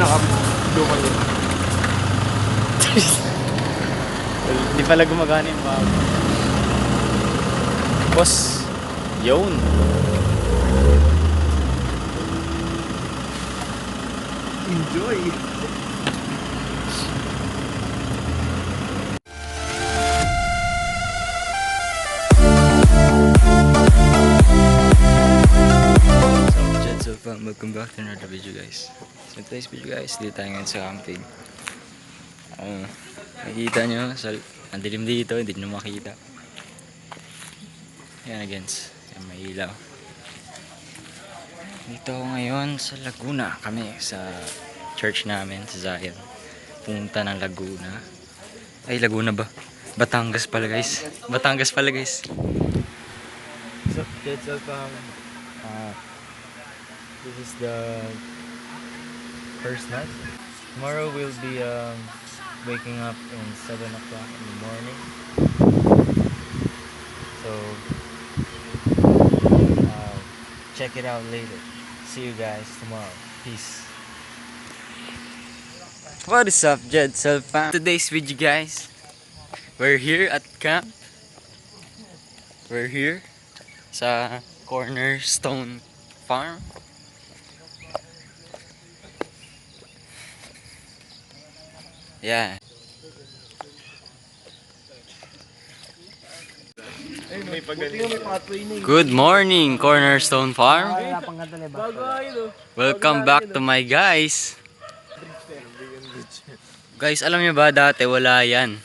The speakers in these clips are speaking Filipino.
naka-blue yun. Hindi pala gumagana yung bago. Boss, yun. Enjoy! So welcome back to another video guys. So today's video guys, dito tayo ngayon sa camping. Nakikita nyo, ang dilim dito, hindi nyo makita. Yan against, yan may ilaw. Dito ako ngayon sa Laguna, kami sa church namin sa Zion. Punta ng Laguna. Ay, Laguna ba? Batangas pala guys. Batangas pala guys. So, kids, welcome. This is the first night. Tomorrow we'll be waking up in 7 o'clock in the morning. So check it out later. See you guys tomorrow. Peace. What is up, Jedsel fam? Today's video guys. We're here at camp. We're here sa Cornerstone Farm. Yeah. Good morning, Cornerstone Farm. Welcome back to my guys. Guys, alam niyo ba dati wala yan?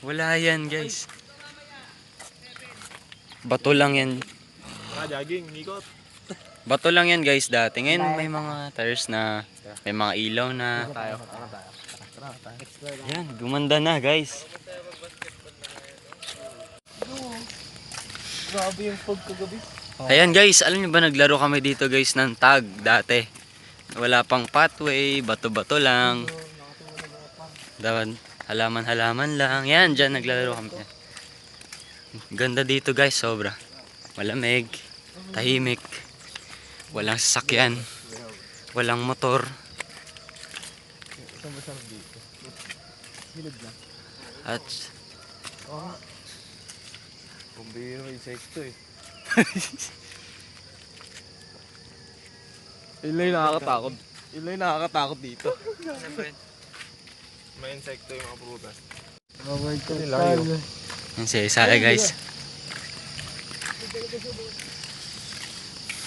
Wala yan, guys. Bato lang yan. Bato lang yan, guys, dati. Ngayon may mga tires na, may mga ilaw na. Yan, gumanda na guys. Grabe yung fog kagabi. Ayan guys, alam niyo ba naglaro kami dito guys ng tag dati. Wala pang pathway, bato-bato lang. Dawan, halaman-halaman lang. Yan, dyan naglalaro kami. Ganda dito guys, sobra. Malamig, tahimik. Walang sasakyan. Walang motor. At Bumbiro may insekto eh. Yun lang nakakatakot. Yun lang nakakatakot dito. May insekto yung mga prutas. yan si Isaya guys.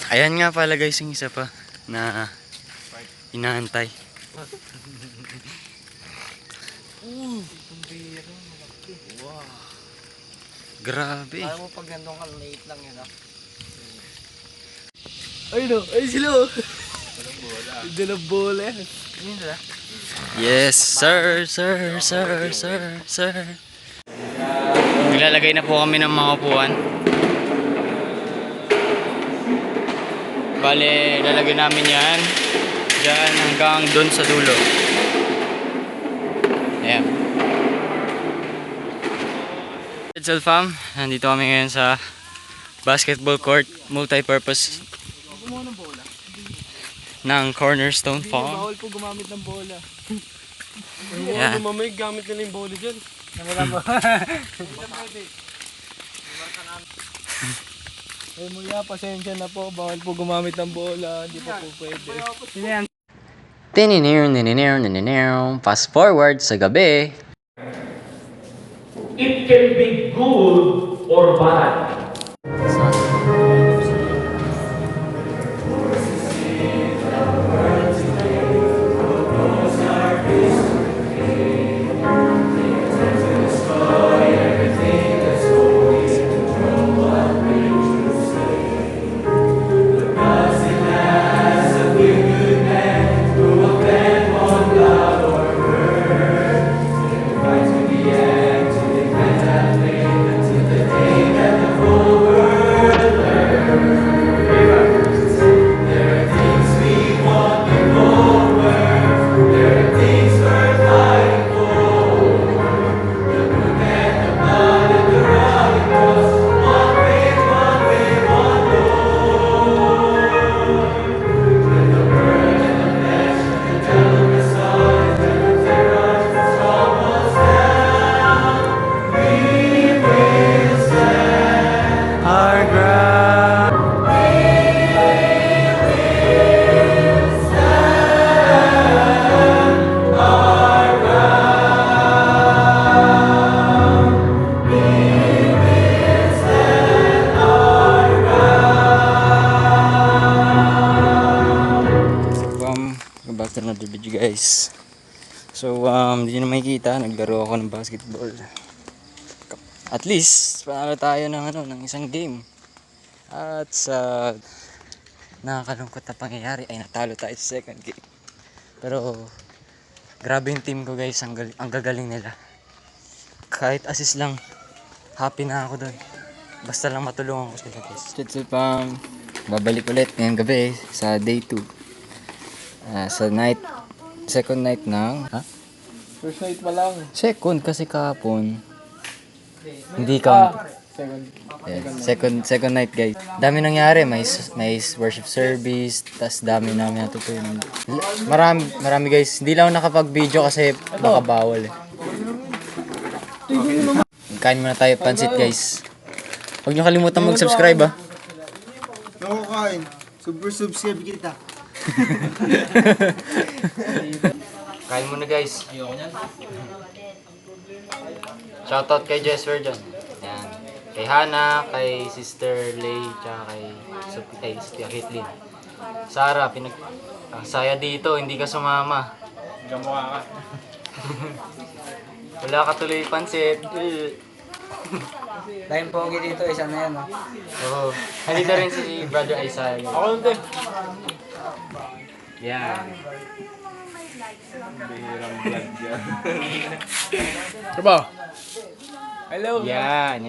Ayan nga pala guys yung isa pa na inaantay. Wow. Grabe. Alam mo pag nandun ka, late lang yun ah. Ay no, ay sila oh. Dalang bola yan. Yes, sir. Naglalagay na po kami ng mga upuan. Bale, lalagay namin yan dyan hanggang doon sa dulo. Ayan. Jedsel fam, nandito kami ngayon sa basketball court, multi-purpose ng Cornerstone Farm. Bawal po gumamit ng bola. Yan. Mamay gamit nila yung bola dyan. Wala mo. Eh muya, pasensya na po. Bawal po gumamit ng bola. Hindi po pwede. Fast forward sa gabi. It can be good or bad. The guys. So, hindi nyo na makikita, naglaro ako ng basketball. At least, panalo tayo ng isang game. At sa nakakalungkot na pangyayari ay natalo tayo sa second game. Pero, grabe yung team ko guys, ang gagaling nila. Kahit assist lang, happy na ako doon. Basta lang matulungan ko sila guys. So, babalik ulit ngayong gabi sa day 2. Sa second night ng... First night pa lang. Second kasi kahapon. Hindi ka... Second night guys. Dami nangyari, may worship service, tas dami namin natutunan. Marami guys. Hindi lang ako nakapag-video kasi baka bawal eh. Kain muna tayo pansit guys. Huwag nyo kalimutan mag-subscribe ah. Ako kain. Subscribe kita. Kain muna guys. Shoutout kay Jesper dyan. Yan. Kay Hana, kay Sister Lay, tsaka kay Kitlin. Sarah, ang saya dito, hindi ka sumama. Gamukha ka. Wala ka tuloy pansit. Dahil pogi dito, isa na yan. Oo. Halika rin si Brother Isaiah. Ako lang din. Yan. Bihirang vlog yan. Diba? Hello. Yan.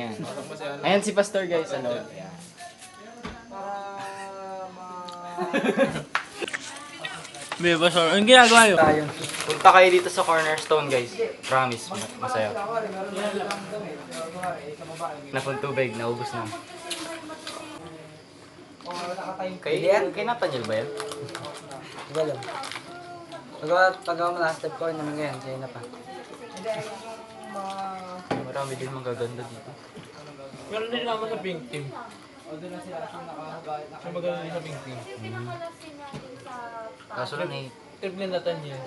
Ayan si Pastor guys. Hello. Yan. Beba, sorry. Anong ginagawa nyo? Punta kayo dito sa Cornerstone guys. Promise, masaya. Napong tubig, naubos na. Kay Nathaniel ba yan? Diba lang? Pagawa mo last step ko, naman ganyan, sa'yo na pa. Marami din magaganda dito. Meron din naman sa pink team. Siya maganda din sa pink team. Kaso lang eh. Trip ni Nathaniel.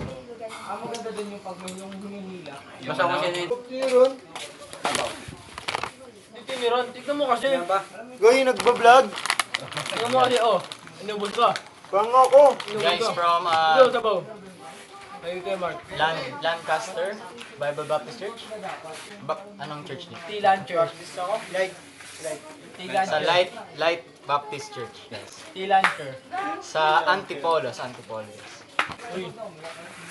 Maganda din yung pag may yung humihila. Basta ko siya din. Dito Miron, tignan mo kasi. Goy, nagbablog. Tignan mo kasi, oh. Inubod ka. Pang ako. Guys from Ito, sabaw. Ayun kay Mark. Lancaster Bible Baptist Church. Anong church niya? Tilan Church. Tilan Sa Church. Light Baptist Church. Yes. Tilan Church. Sa Antipolos. Uy,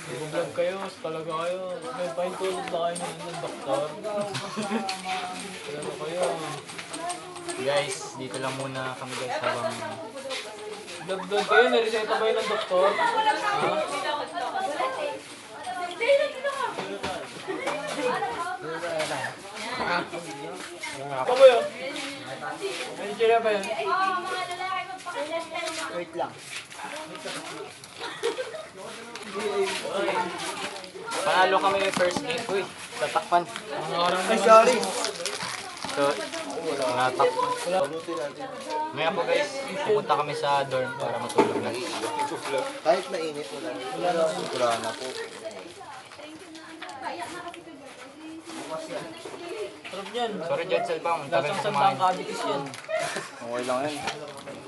nag-vlog kayo, talaga kayo. May paintulog na kayo ng doktor. Talaga kayo. Guys, dito lang muna kami guys habang Vlog kayo, nireseta ba yun ng doktor? Ha? Ako ba yun? Ano sila ba yun? Wait lang. panalo kami yung first game. Uy, tatakpan. Ay, sorry. So, natakpan. Ngayon po guys, pupunta kami sa dorm para matulog na. Kahit mainit, wala na po. Sarap yan. Sorry Jetsel pa, ang tagal Lasang ko sandang kumain. kabitis yan. Okay lang yan.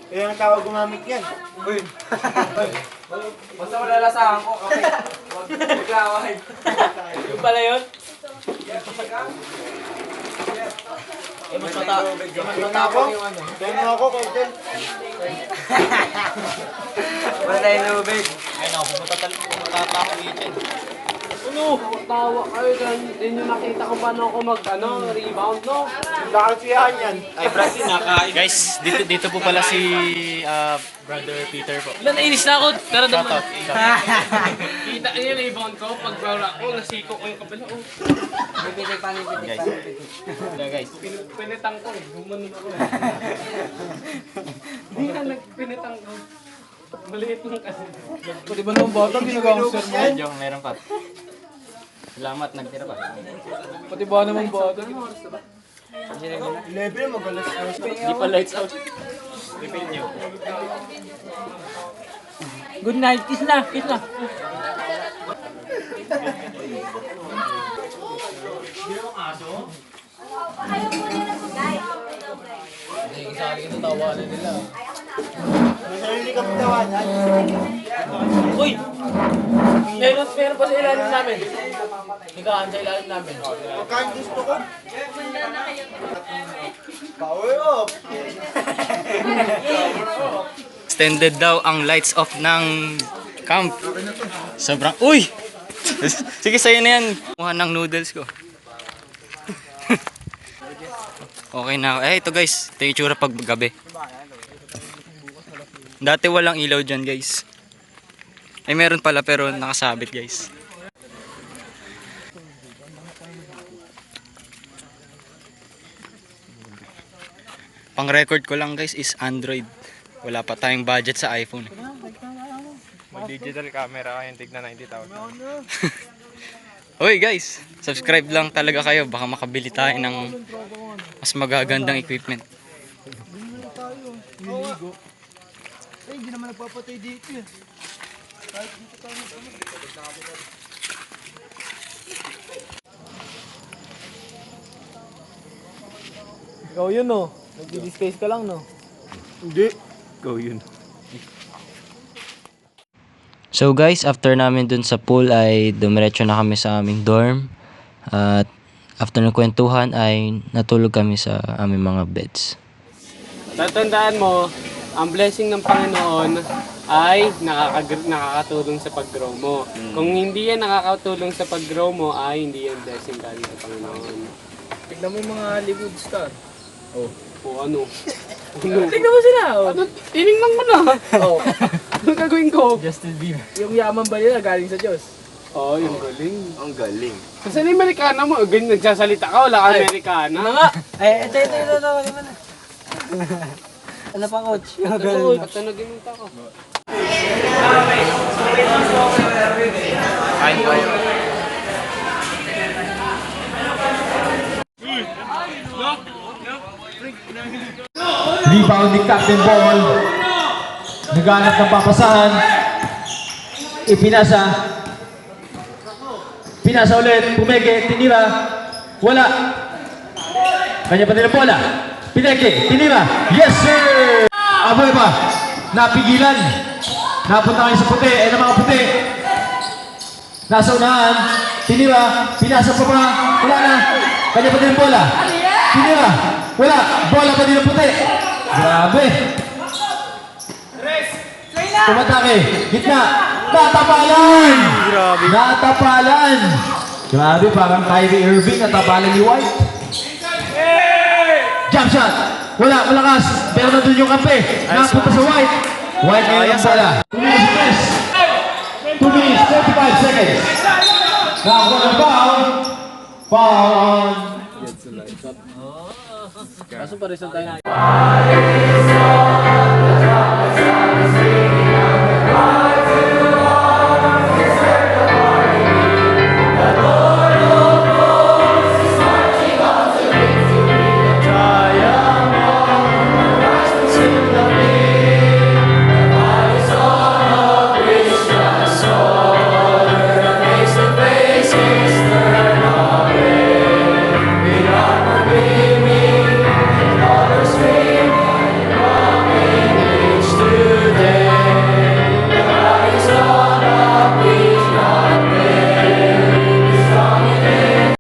Kaya ang tawag gumamit yan. Uy. Basta wala lasahan ko, okay. Huwag laway. Yung pala yun? Mas matapang yung ano. Kaya mo ako, Kordel. Wala tayong lubig. Ayun ako, pupunta pa ako kitchen. Ano? Tawa kayo dyan. Hindi nyo nakita kung paano ako rebound, no? Nakasiyahan yan. Ay, Brad, guys, dito po pala si Brother Peter po. Ilan nainis na ako. Tara naman. Shoutout. Kita niyo yung rebound ko. Pag wala ko, nasiko ko yung kabila. Oh. Pipitik pa, pipitik pa, pipitik. Yeah, guys. Pinitang ko eh. Gumanon ako. Hindi na nagpinitang ko. Maliit lang kasi. Pati ba naman bata, ginagawa ko sir mo? Medyo, meron pa. Salamat, nagtira pa. Pati ba naman bata? 11, magalas na. Hindi pa lights out. Refill nyo. Good night. Kiss na. Kiss na. Hindi sa akin natawanan nila. May sarili ka patawanan. Uy! Meron pa sa ilalim namin. Higaan sa ilalim namin. Pagkain gusto ko. Power up! Extended daw ang lights off ng camp. Sobrang, uy! Sige, sa'yo na yan. Kuha ng noodles ko. Okay na ako. Eh, ito guys. Ito yung itsura pag gabi. Dati walang ilaw dyan guys. Ay, meron pala pero nakasabit guys. Pang record ko lang guys is Android. Wala pa tayong budget sa iPhone. Mag-digital camera kayong tigna 90,000. Hoy guys, subscribe lang talaga kayo. Baka makabili tayo ng mas magagandang equipment. Ay, hindi naman nagpapatay dito eh. Ikaw yun no? Nag-disguise ka lang no? Hindi. Go yun. So guys, after namin dun sa pool ay dumiretso na kami sa aming dorm. At after ng kwentuhan ay natulog kami sa aming mga beds. Tatandaan mo, ang blessing ng Panginoon ay nakakatulong sa pag-grow mo. Kung hindi yan nakakatulong sa pag-grow mo, ay hindi yan blessing galing sa Panginoon. Tignan mo yung mga Hollywood star. O ano? Tignan mo sila! Ano? Tinignan mo na! Oh. Anong gagawin ko? Justin Bieber. Yung yaman ba nila galing sa Diyos? Oh, yung galing. Ang galing. Kasi na Amerikana mo, ganyan nagsasalita ka, wala ka Amerikana. Ano nga? Ay, ito mo na. Ano pa, coach? Yung ganun. Patanagin mo ako. Rebound ni Captain Ball. Naghanap ng papasahan. Ipinasa. Pinasa ulit. Pumeke. Tinira. Wala. Kanya pa din ang bola. Pineke. Tinira. Yes, sir! Aboy pa. Napigilan. Napunta kayo sa puti. Ay ng mga puti. Nasa unahan. Tinira. Pinasa pa pa. Wala na. Kanya pa din ang bola. Tinira. Wala. Bola pa din ang puti. Grabe. Tumatake. Gitna. Natapalan. Grabe. Natapalan. Grabe, parang Kyrie Irving. Natapalan ni White. Jump shot. Wala, malakas. Pero nandun yung kampe. Napunta sa White. White ngayon ang bola. 2 minutes press. 2 minutes, 35 seconds. Nakakuha ng foul. Foul on. Kaso pa rin tayo.